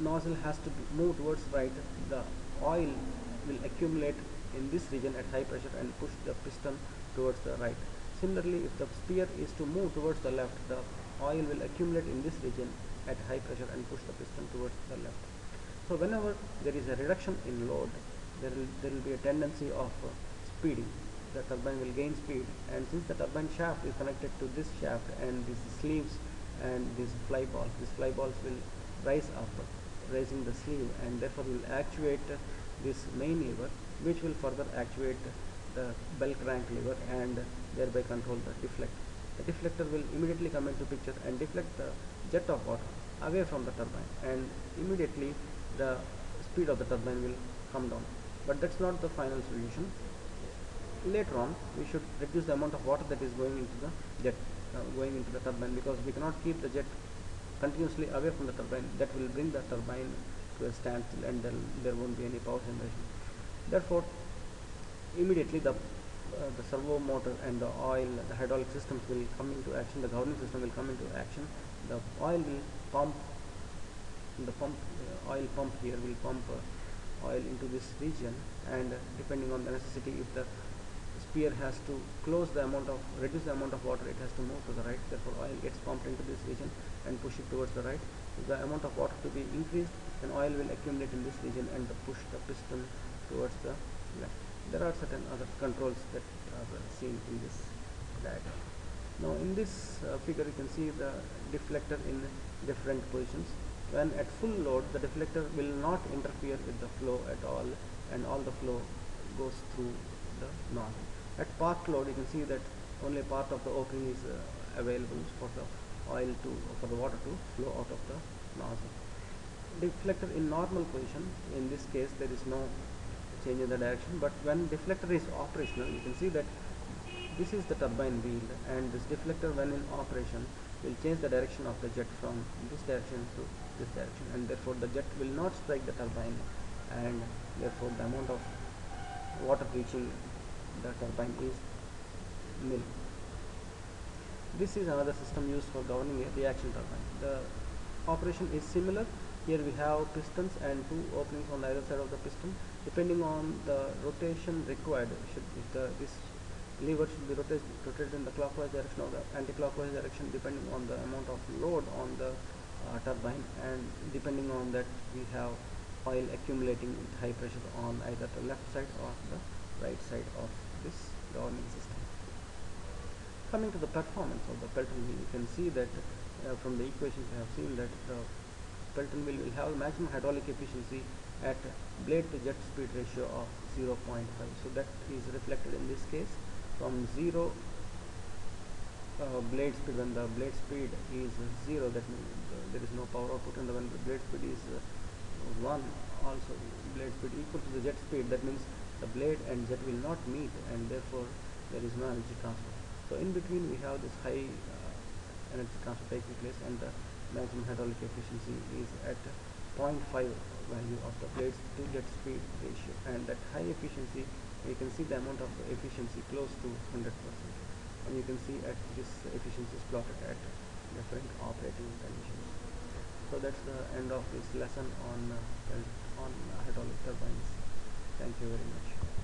nozzle has to move towards right, the oil will accumulate in this region at high pressure and push the piston towards the right. Similarly, if the spear is to move towards the left, the oil will accumulate in this region at high pressure and push the piston towards the left. So whenever there is a reduction in load, there will be a tendency of speeding. The turbine will gain speed, and since the turbine shaft is connected to this shaft and these sleeves and these fly balls will rise up, raising the sleeve, and therefore will actuate this main lever, which will further actuate the bell crank lever and thereby control the deflector. The deflector will immediately come into picture and deflect the jet of water away from the turbine, and immediately the speed of the turbine will come down. But that's not the final solution. Later on we should reduce the amount of water that is going into the jet, going into the turbine, because we cannot keep the jet continuously away from the turbine. That will bring the turbine to a standstill, and there won't be any power generation. Therefore, immediately the servo motor and the hydraulic systems will come into action. The governing system will come into action. The oil will pump. The oil pump here will pump oil into this region, and depending on the necessity, if the spear has to reduce the amount of water, it has to move to the right. Therefore, oil gets pumped into this region and push it towards the right. If the amount of water to be increased, then oil will accumulate in this region and push the piston towards the left. There are certain other controls that are seen in this diagram. Now in this figure you can see the deflector in different positions. When at full load, the deflector will not interfere with the flow at all, and all the flow goes through the nozzle. At park load, you can see that only part of the opening is available for the water to flow out of the nozzle. Deflector in normal position, in this case there is no change in the direction, but when deflector is operational, you can see that this is the turbine wheel, and this deflector, when in operation, will change the direction of the jet from this direction to this direction, and therefore the jet will not strike the turbine, and therefore the amount of water reaching the turbine is nil. This is another system used for governing a reaction turbine. The operation is similar. Here we have pistons and two openings on either side of the piston. Depending on the rotation required, this lever should be rotated in the clockwise direction or the anti-clockwise direction, depending on the amount of load on the turbine, and depending on that we have oil accumulating with high pressure on either the left side or the right side of this governing system. Coming to the performance of the Pelton wheel, you can see that from the equations we have seen that the Pelton wheel will have maximum hydraulic efficiency at blade to jet speed ratio of 0.5. So that is reflected in this case from 0 blade speed. When the blade speed is 0, that means there is no power output, and when the blade speed is 1, also blade speed equal to the jet speed, that means the blade and jet will not meet, and therefore there is no energy transfer. So in between we have this high energy transfer taking place, and the maximum hydraulic efficiency is at 0.5 value of the blades to jet speed ratio, and that high efficiency, you can see the amount of efficiency close to 100%, and you can see at this efficiency is plotted at different operating conditions. So that's the end of this lesson on hydraulic turbines. Thank you very much.